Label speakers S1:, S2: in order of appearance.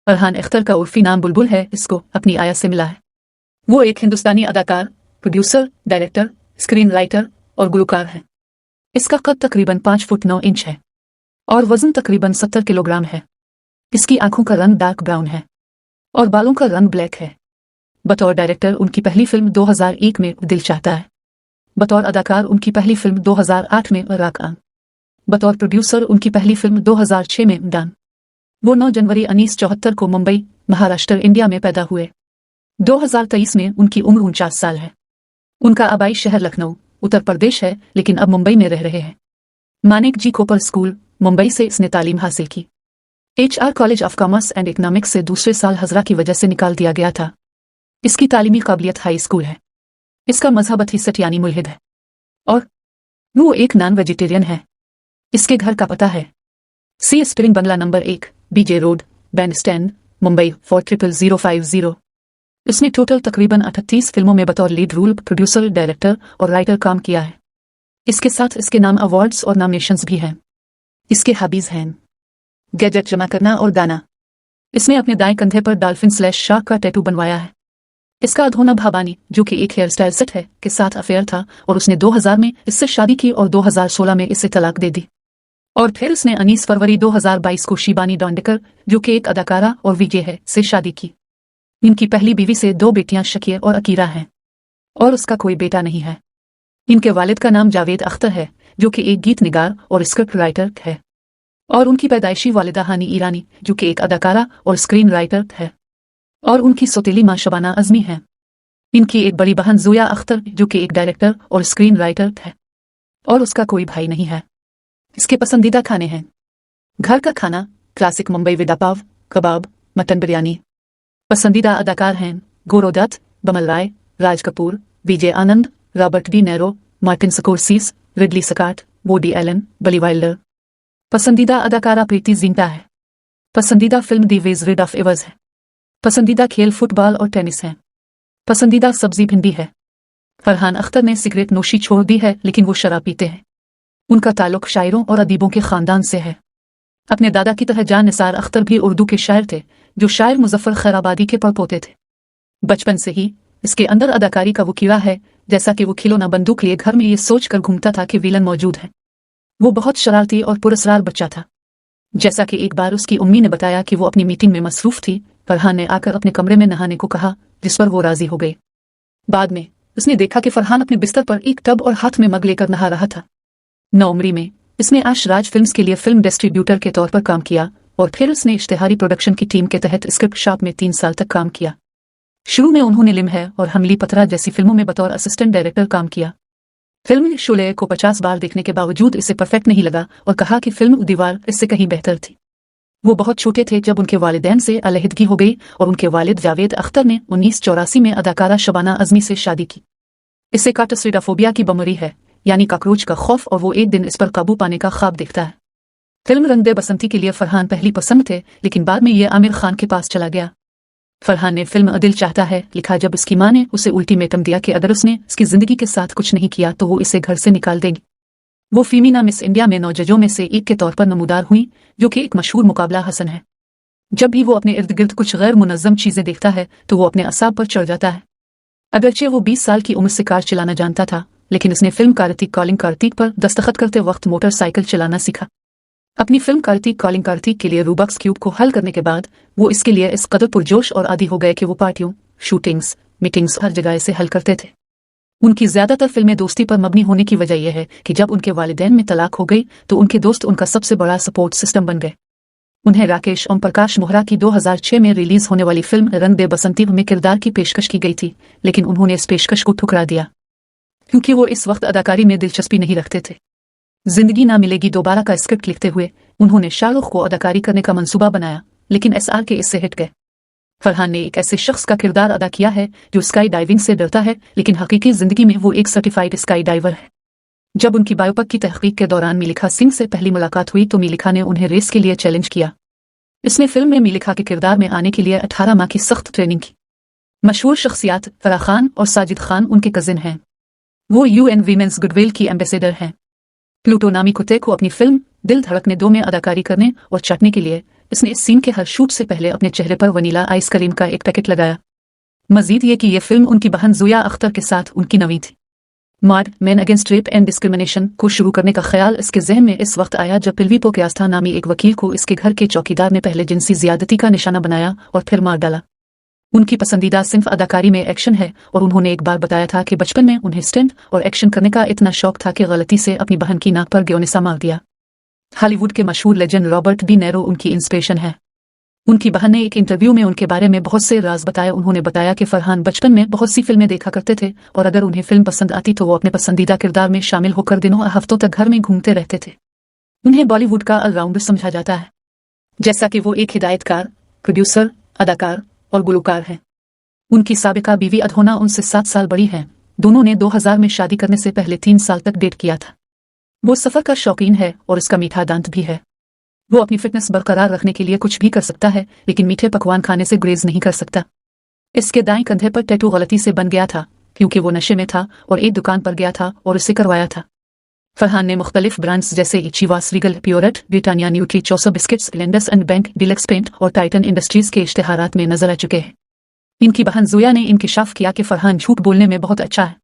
S1: फरहान अख्तर का उर्फी नाम बुलबुल है, इसको अपनी आया से मिला है। वो एक हिंदुस्तानी अदाकार, प्रोड्यूसर, डायरेक्टर, स्क्रीन राइटर और गुलकार है। इसका कद तकरीबन 5 फुट 9 इंच है और वजन तकरीबन 70 किलोग्राम है। इसकी आंखों का रंग डार्क ब्राउन है और बालों का रंग ब्लैक है। बतौर डायरेक्टर उनकी पहली फिल्म 2001 में दिल चाहता है। बतौर अदाकार उनकी पहली फिल्म 2008 में राक। बतौर प्रोड्यूसर उनकी पहली फिल्म 2006 में डान। वो 9 जनवरी 1974 को मुंबई, महाराष्ट्र, इंडिया में पैदा हुए। 2023 में उनकी उम्र 49 साल है। उनका आबाई शहर लखनऊ, उत्तर प्रदेश है, लेकिन अब मुंबई में रह रहे हैं। मानेक जी कोपर स्कूल, मुंबई से इसने तालीम हासिल की। HR college of commerce and economics से दूसरे साल हजरा की वजह से निकाल दिया गया था। इसकी तालीमी काबिलियत हाई स्कूल है। इसका मजहब अथीसट यानी मुल्हिद है और वो एक नॉन वेजिटेरियन है। इसके घर का पता है सी स्प्रिंग बंगला number 1, BJ road, Bandstand, Mumbai 400050। इसने टोटल तकरीबन 38 फिल्मों में बतौर लीड रोल, प्रोड्यूसर, डायरेक्टर और राइटर काम किया है। इसके साथ इसके नाम अवार्ड्स और नॉमिनेशंस भी हैं। इसके हॉबीज हैं गैजेट जमा करना और गाना। इसने अपने दाएं कंधे पर डॉल्फिन/शार्क का टैटू बनवाया है। इसका अधोना भाबानी, जो कि एक हेयर स्टाइल सेट है, के साथ अफेयर था और उसने 2000 में इससे शादी की और 2016 में इसे तलाक दे दी। और फिर उसने 19 फरवरी 2022 को शिबानी डोंडेकर, जो कि एक अदाकारा और VJ है, से शादी की। इनकी पहली बीवी से 2 बेटियां शकीर और अकीरा हैं और उसका कोई बेटा नहीं है। इनके वालिद का नाम जावेद अख्तर है, जो कि एक गीत निगार और स्क्रिप्ट राइटर है, और उनकी पैदाइशी वालिदा हानी ईरानी, जो कि एक अदाकारा और स्क्रीन राइटर है, और उनकी सौतेली मां शबाना अज़मी है। इनकी एक बड़ी बहन ज़ोया अख्तर, जो कि एक डायरेक्टर और स्क्रीन राइटर है, और उसका कोई भाई नहीं है। इसके पसंदीदा खाने हैं घर का खाना, क्लासिक मुंबई वड़ा पाव, कबाब, मटन बिरयानी। पसंदीदा अदाकार हैं Gaurav Dutt, Bimal Roy, Raj Kapoor, VJ Anand, Robert De Niro, Martin Scorsese, Ridley Scott, Woody Allen, Billy Wilder. पसंदीदा अदाकारा प्रीति जिंटा है। पसंदीदा फिल्म दी विज़ार्ड ऑफ ओज है। पसंदीदा खेल फुटबॉल और टेनिस है। पसंदीदा सब्जी भिंडी है। फरहान अख्तर ने सिगरेट नोशी छोड़ दी है, लेकिन वो शराब पीते हैं। उनका ताल्लुक शायरों और अदीबों के खानदान से है। अपने दादा की तरह जान निसार अख्तर भी उर्दू के शायर थे, जो शायर मुजफ्फर खैराबादी के पड़पोते थे। बचपन से ही इसके अंदर अदाकारी का वो कीड़ा है, जैसा कि वो खिलौना बंदूक लिए घर में ये सोच कर घूमता था कि विलन मौजूद है। वो बहुत शरारती और पुरस्कार बच्चा था। जैसा कि एक बार उसकी उम्मी ने बताया कि वो अपनी मीटिंग में मसरूफ थी, फरहान ने आकर अपने कमरे में नहाने को कहा, जिस पर वो राजी हो गई। बाद में उसने देखा कि फरहान अपने बिस्तर पर एक टब और हाथ में मग लेकर नहा रहा था। 9 उम्री में इसने आश राज फिल्म्स के लिए फिल्म डिस्ट्रीब्यूटर के तौर पर काम किया और फिर उसने इश्तिहारी प्रोडक्शन की टीम के तहत स्क्रिप्ट शॉप में 3 साल तक काम किया। शुरू में उन्होंने लिम है और हमली पथरा जैसी फिल्मों में बतौर असिस्टेंट डायरेक्टर काम किया। फिल्म शोले को 50 बार देखने के बावजूद इसे परफेक्ट नहीं लगा और कहा कि फिल्म दीवार इससे कहीं बेहतर थी। वो बहुत छोटे थे जब उनके वालिदैन से अलहदगी हो गई और उनके वालिद जावेद अख्तर ने 1984 में अदाकारा शबाना अज़मी से शादी की। इसे काटोस्ट्रीडाफोबिया की बीमारी है, यानी कॉकरोच का खौफ, और वो एक दिन इस पर काबू पाने का ख्वाब देखता है। फिल्म रंग दे बसंती के लिए फरहान पहली पसंद थे, लेकिन बाद में ये आमिर खान के पास चला गया। फरहान ने फिल्म दिल चाहता है लिखा जब इसकी मां ने उसे अल्टीमेटम दिया कि अगर उसने इसकी जिंदगी के साथ कुछ नहीं किया तो वो इसे घर से निकाल देगी। वो फीमिना मिस इंडिया में 9 जजों में से एक के तौर पर नमूदार हुई, जो कि एक मशहूर मुकाबला हसन है। जब भी वो अपने इर्द गिर्द कुछ गैर मुनज़्ज़म चीजें देखता है तो वो अपने असाब पर चढ़ जाता है। अगरचे वो 20 साल की उम्र से कार चलाना जानता था, लेकिन उसने फिल्म कार्तिक कॉलिंग कार्तिक पर दस्तखत करते वक्त मोटरसाइकिल चलाना सीखा। अपनी फिल्म कार्तिक कॉलिंग कार्तिक के लिए रूबक्स क्यूब को हल करने के बाद वो इसके लिए इस कदर पुरजोश और आदी हो गए कि वो पार्टियों, शूटिंग्स, मीटिंग्स हर जगह से हल करते थे। उनकी ज्यादातर फिल्में दोस्ती पर मबनी होने की वजह यह है कि जब उनके वालिदैन में तलाक हो गई तो उनके दोस्त उनका सबसे बड़ा सपोर्ट सिस्टम बन गए। उन्हें राकेश ओम प्रकाश मोहरा की 2006 में रिलीज होने वाली फिल्म रंग दे बसंती में किरदार की पेशकश की गई थी, लेकिन उन्होंने इस पेशकश को ठुकरा दिया क्योंकि वो इस वक्त अदाकारी में दिलचस्पी नहीं रखते थे। जिंदगी ना मिलेगी दोबारा का स्क्रिप्ट लिखते हुए उन्होंने शाहरुख को अदाकारी करने का मंसूबा बनाया, लेकिन SR के इससे हट गए। फरहान ने एक ऐसे शख्स का किरदार अदा किया है जो स्काई डाइविंग से डरता है, लेकिन हकीकी जिंदगी में वो एक सर्टिफाइड स्काई डाइवर है। जब उनकी बायोपिक की तहकीक के दौरान मिलिखा सिंह से पहली मुलाकात हुई तो मिलिखा ने उन्हें रेस के लिए चैलेंज किया। इसने फिल्म में मिलिखा के किरदार में आने के लिए 18 माह की सख्त ट्रेनिंग की। मशहूर शख्सियात फराह खान और साजिद खान उनके कजिन हैं। वो UN वीमेंस गुडविल की एम्बेसडर हैं। प्लूटो नामी कुत्ते को अपनी फिल्म दिल धड़कने 2 में अदाकारी करने और चटने के लिए इसने इस सीन के हर शूट से पहले अपने चेहरे पर वनीला आइसक्रीम का एक पैकेट लगाया। मजीद ये कि यह फिल्म उनकी बहन ज़ोया अख्तर के साथ उनकी नवी थी। MARD man against rape and discrimination को शुरू करने का ख्याल इसके जहन में इस वक्त आया जब पिल्वी पोक्यास्था नामी एक वकील को इसके घर के चौकीदार ने पहले जिनसी ज्यादती का निशाना बनाया और फिर मार डाला। उनकी पसंदीदा सिंफ अदाकारी में एक्शन है और उन्होंने एक बार बताया था कि बचपन में उन्हें स्टंट और एक्शन करने का इतना शौक था कि गलती से अपनी बहन की नाक पर ग्योनिसा मार दिया। हॉलीवुड के मशहूर लेजेंड रॉबर्ट डी नैरो उनकी इंस्पिरेशन है। उनकी बहन ने एक इंटरव्यू में उनके बारे में बहुत से राज बताए। उन्होंने बताया कि फरहान बचपन में बहुत सी फिल्में देखा करते थे और अगर उन्हें फिल्म पसंद आती तो वो अपने पसंदीदा किरदार में शामिल होकर दिनों और हफ्तों तक घर में घूमते रहते थे। उन्हें बॉलीवुड का ऑलराउंडर समझा जाता है, जैसा कि वो एक हिदायतकार, प्रोड्यूसर, अदाकार और गुलकार हैं। उनकी साबिका बीवी अधोना उनसे 7 साल बड़ी है। दोनों ने 2000 में शादी करने से पहले 3 साल तक डेट किया था। वो सफर का शौकीन है और इसका मीठा दांत भी है। वो अपनी फिटनेस बरकरार रखने के लिए कुछ भी कर सकता है, लेकिन मीठे पकवान खाने से ग्रेज नहीं कर सकता। इसके दाएं कंधे पर टैटू गलती से बन गया था क्योंकि वो नशे में था और एक दुकान पर गया था और इसे करवाया था। फरहान ने मुख्तलिफ ब्रांड्स जैसे इचीवास, रीगल, प्योरेट, Britannia, NutriChoice biscuits, lands and bank, deluxe paint और टाइटन इंडस्ट्रीज के इश्तेहारात में नजर आ चुके हैं। इनकी बहन ज़ोया ने इंकशाफ किया कि फरहान झूठ बोलने में बहुत अच्छा है।